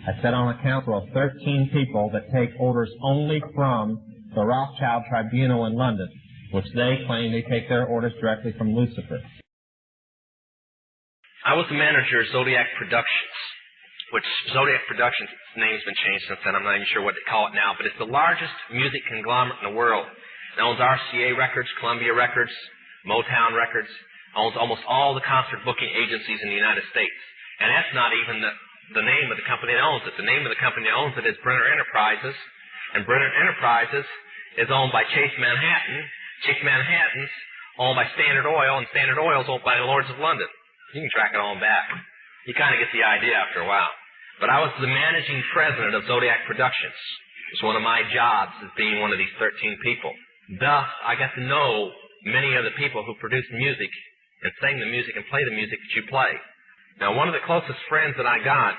I sit on a council of 13 people that take orders only from the Rothschild Tribunal in London, which they claim they take their orders directly from Lucifer. I was the manager of Zodiac Productions, which Zodiac Productions' name's been changed since then. I'm not even sure what they call it now, but it's the largest music conglomerate in the world. It owns RCA Records, Columbia Records, Motown Records, owns almost all the concert booking agencies in the United States. And that's not even the name of the company that owns it. The name of the company that owns it is Brenner Enterprises, and Brenner Enterprises is owned by Chase Manhattan. Chase Manhattan's owned by Standard Oil, and Standard Oil is owned by the Lords of London. You can track it on back. You kind of get the idea after a while. But I was the managing president of Zodiac Productions. It was one of my jobs as being one of these 13 people. Thus, I got to know many of the people who produce music and sing the music and play the music that you play. Now, one of the closest friends that I got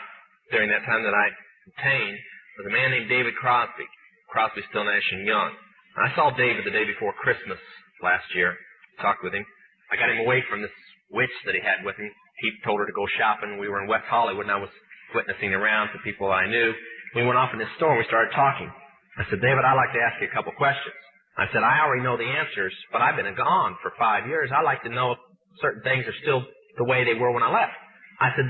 during that time that I obtained was a man named David Crosby. Crosby, Still, Nash & Young. And I saw David the day before Christmas last year, talked with him. I got him away from this witch that he had with him. He told her to go shopping. We were in West Hollywood, and I was witnessing around to people I knew. We went off in this store, and we started talking. I said, David, I'd like to ask you a couple questions. I said, I already know the answers, but I've been gone for 5 years. I'd like to know if certain things are still the way they were when I left. I said,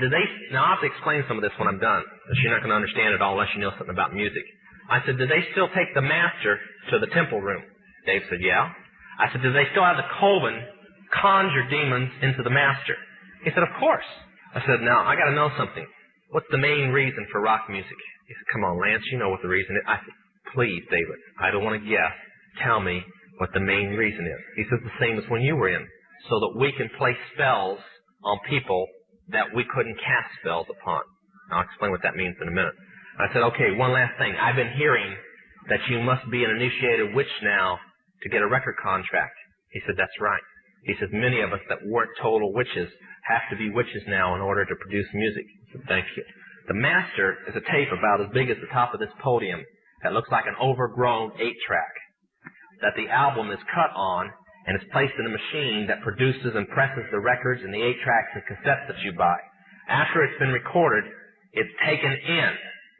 now I'll have to explain some of this when I'm done, because you're not going to understand it all unless you know something about music. I said, do they still take the master to the temple room? Dave said, yeah. I said, do they still have the coven conjure demons into the master? He said, of course. I said, now, I got to know something. What's the main reason for rock music? He said, come on, Lance, you know what the reason is. I said, please, David, I don't want to guess. Tell me what the main reason is. He says, the same as when you were in, so that we can place spells on people that we couldn't cast spells upon. I'll explain what that means in a minute. I said, okay, one last thing. I've been hearing that you must be an initiated witch now to get a record contract. He said, that's right. He says, many of us that weren't total witches have to be witches now in order to produce music. I said, thank you. The master is a tape about as big as the top of this podium that looks like an overgrown 8-track that the album is cut on and is placed in a machine that produces and presses the records and the 8-tracks and cassettes that you buy. After it's been recorded, it's taken in.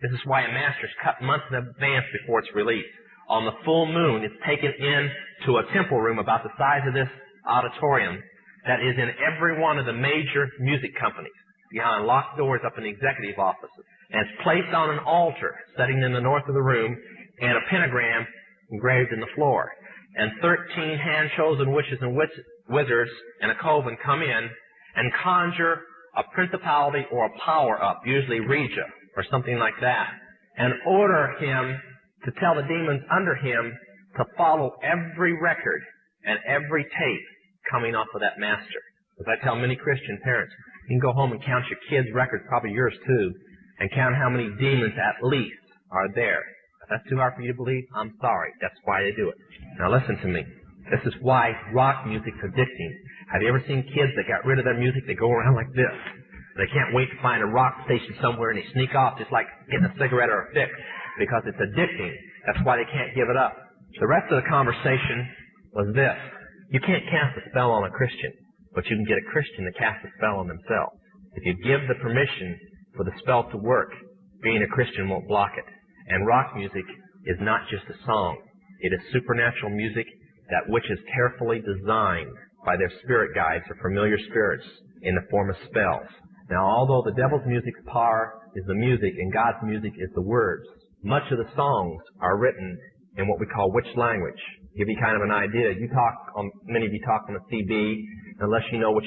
This is why a master is cut months in advance before it's released. On the full moon, it's taken in to a temple room about the size of this auditorium that is in every one of the major music companies, behind locked doors up in the executive offices. And it's placed on an altar sitting in the north of the room, and a pentagram engraved in the floor. And 13 hand-chosen witches and wizards and a coven come in and conjure a principality or a power up, usually Regia or something like that, and order him to tell the demons under him to follow every record and every tape coming off of that master. As I tell many Christian parents, you can go home and count your kids' records, probably yours too, and count how many demons at least are there. If that's too hard for you to believe, I'm sorry. That's why they do it. Now listen to me. This is why rock music's addicting. Have you ever seen kids that got rid of their music? They go around like this. They can't wait to find a rock station somewhere, and they sneak off just like getting a cigarette or a fix, because it's addicting. That's why they can't give it up. The rest of the conversation was this. You can't cast a spell on a Christian, but you can get a Christian to cast a spell on themselves. If you give the permission for the spell to work, being a Christian won't block it. And rock music is not just a song. It is supernatural music that which is carefully designed by their spirit guides or familiar spirits in the form of spells. Now, although the devil's music's power is the music and God's music is the words, much of the songs are written in what we call witch language. Give you kind of an idea. Many of you talk on a CB, unless you know what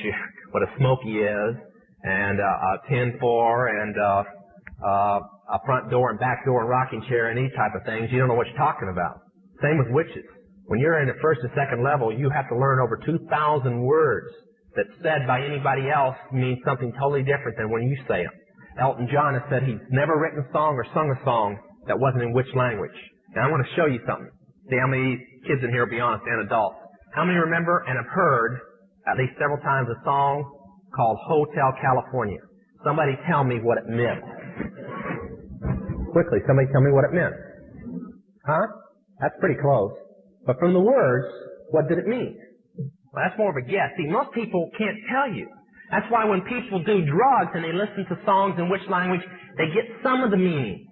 a smoky is, and a 10-4, and a front door and back door and rocking chair and these type of things. You don't know what you're talking about. Same with witches. When you're in the first and second level, you have to learn over 2,000 words that said by anybody else mean something totally different than when you say them. Elton John has said he's never written a song or sung a song that wasn't in witch language. Now I want to show you something. See how many kids in here, be honest, and adults. How many remember and have heard at least several times a song called Hotel California? Somebody tell me what it meant. Quickly, somebody tell me what it meant. Huh? That's pretty close. But from the words, what did it mean? Well, that's more of a guess. See, most people can't tell you. That's why when people do drugs and they listen to songs in which language, they get some of the meaning.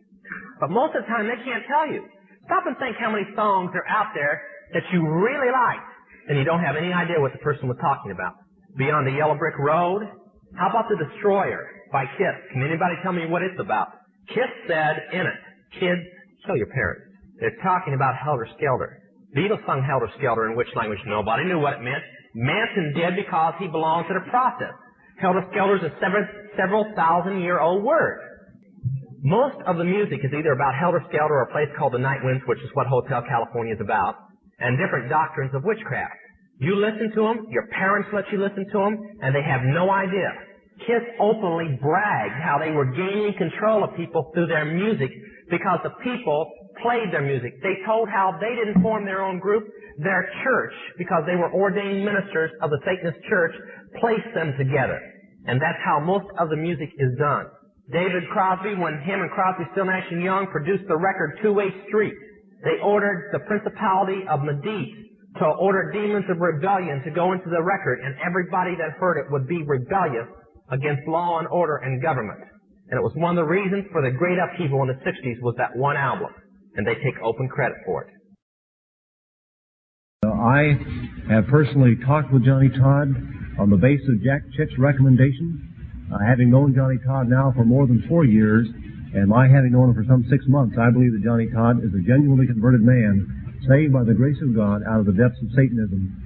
But most of the time, they can't tell you. Stop and think how many songs are out there that you really like, and you don't have any idea what the person was talking about. Beyond the Yellow Brick Road? How about The Destroyer by Kiss? Can anybody tell me what it's about? Kiss said in it, kids, kill your parents. They're talking about Helter Skelter. Beatles sung Helter Skelter in which language? Nobody knew what it meant. Manson did because he belongs to the process. Helter Skelter is a several thousand-year-old word. Most of the music is either about Helter Skelter or a place called the Night Winds, which is what Hotel California is about, and different doctrines of witchcraft. You listen to them, your parents let you listen to them, and they have no idea. Kiss openly bragged how they were gaining control of people through their music because the people played their music. They told how they didn't form their own group. Their church, because they were ordained ministers of the Satanist church, placed them together. And that's how most of the music is done. David Crosby, when him and Crosby, Still, Nash & Young produced the record Two-Way Street, they ordered the principality of Medici to order demons of rebellion to go into the record, and everybody that heard it would be rebellious against law and order and government. And it was one of the reasons for the great upheaval in the 60s was that one album. And they take open credit for it. I have personally talked with Johnny Todd on the basis of Jack Chick's recommendation. Having known Johnny Todd now for more than 4 years, and my having known him for some 6 months, I believe that Johnny Todd is a genuinely converted man, saved by the grace of God out of the depths of Satanism,